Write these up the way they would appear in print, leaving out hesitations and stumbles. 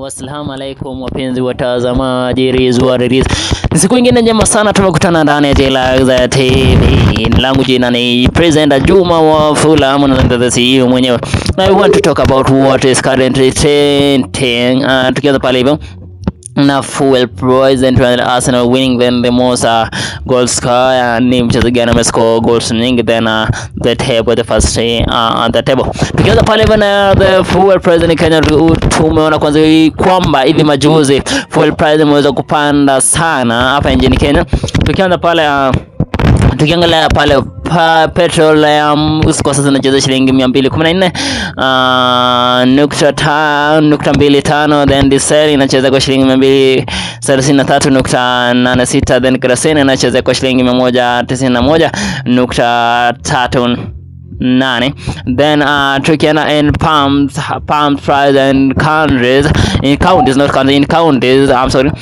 Wassalamu alaikum wapenzi watazamaji, Rizwa. Siku ingine njema sana tumekutana ndani ya Jayluxx TV. Langu jina ni Presenter Juma Wafula, the CEO mwenyewe. Now I want to talk about what is currently trending. Tukianza pale hivyo na full prize and Arsenal winning then the most goal scorer, ni mchezaji gani amescore goals nyingi than the table, the first on the table. Tukianza pale na the full prize ni Kenya, tumeona kwanza kwamba hivi majuzi full prize imeweza kupanda sana hapa nchini Kenya. Tukianza pale tukiangalia pale petrol kwa sasa inacheza shilingi 214.25, then diesel inacheza kwa shilingi 233.86, then kerosene inacheza kwa shilingi 191.38. Then tukiana in pounds price and counties, I'm sorry.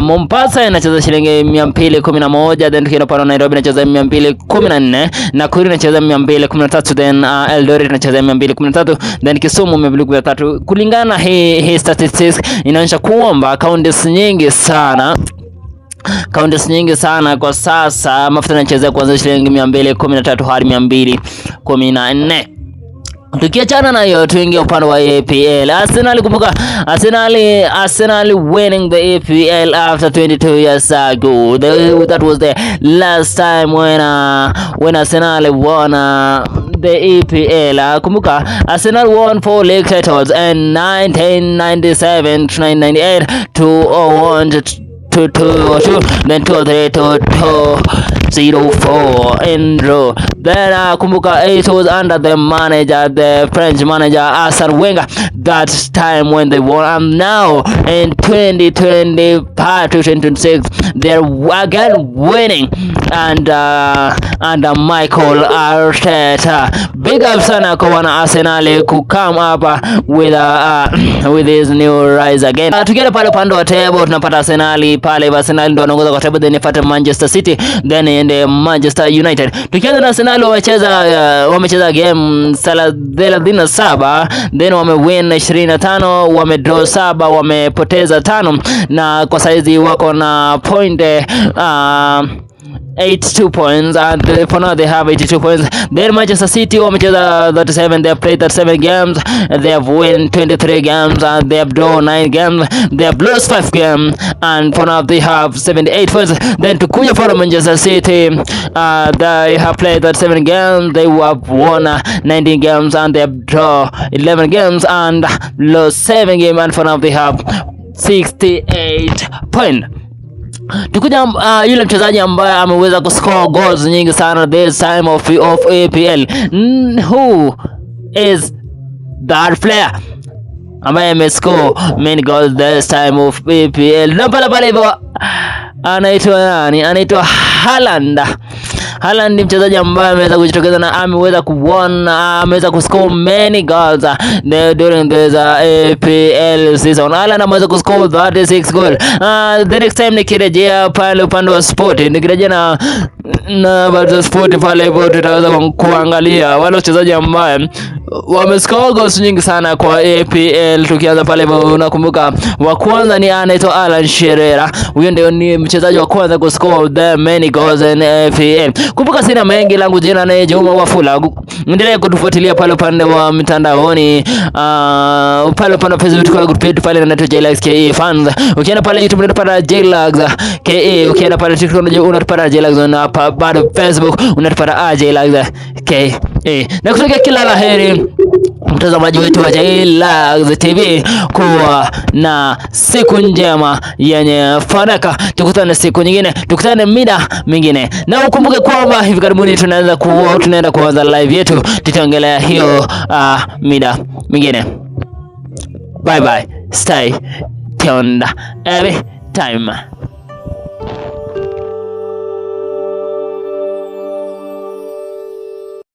Mombasa inacheza shilingi 211, then tukiana pale Nairobi inacheza 214, Nakuru inacheza 213, then Eldoret inacheza 213, then Kisumu 213. Kulingana na hii statistics inaonyesha kwamba counties nyingi sana kwa sasa mafuta yanacheza kuanzia shilingi 213 hadi 214. Tukiachana na hiyo tuingie upande wa EPL. Arsenal, kumbuka Arsenal winning the EPL after 22 years ago. That was the last time when Arsenal won the EPL. Kumbuka Arsenal won 4 league titles in 1997 to 1998, 2001 to 2002, then 2003 to 2004 in row. Then kumbuka it was under the French manager Arsene Wenger that time when they won. And now in 2025 to 2026 they're again winning and under Michael Arteta. Big up sana kwa wana Arsenal ku come up with his new rise again. Tukienda pale upande wa table tunapata Arsenal pale, Arsenal ndio wanaongoza kwa table, then ifuata Manchester City, then ende Manchester United. Tukianza na Arsenal wamecheza game 37, then wamewin 25, wamedraw 7, wamepoteza 5, na kwa saizi wako na point 82 points, and for now they have 82 points. Then Manchester City wamecheza 37, they have played 37 games, they have won 23 games, and they have drawn 9 games, they have lost 5 games, and for now they have 78 points. Then to kuja for Manchester City, they have played 37 games, they have won 19 games, and they have drawn 11 games and lost 7 games, and for now they have 68 points. Tukuja yule mchezaji ambaye ameweza kuscore goals nyingi sana this time of APL. Who is that player ambaye amescore many goals this time of APL? Na pale hivyo anaitwa nani? Anaitwa Haaland ni mchezaji ambaye ameweza kujitokeza na ameweza ameweza kuscore many goals during this APL season. Haaland ameweza kuscore 36 goals. The next time nikirejea pale upande wa sport, nikirejea na baada sport pale hivyo tutaweza kuangalia wale wachezaji ambao wamescore goals nyingi sana kwa APL. Tukianza pale hivyo unakumbuka wa kwanza ni anaitwa Alan Shearer. Huyo ndio ni mchezaji wa kwanza kuscore the many goals in APL. Kumbuka sina mengi, langu jina ni Juma Wafula. Endelea kutufuatilia pale upande wa mitandaoni, pale upande wa Facebook kwa group yetu pale na Jayluxx KE fans. Ukienda pale YouTube unapata Jayluxx KE, ukienda pale TikTok unapata Jayluxx, na bado Facebook unapata Jayluxx KE. Na kutakia kila laheri mtazamaji wetu wa Jayluxx TV, kuwa na siku njema yenye fanaka. Tukutane siku nyingine, tukutane mida mingine, na ukumbuke kwamba hivi karibuni tunaenda kuanza live yetu, tutaongelea hiyo mida mingine. Bye bye, stay tuned every time.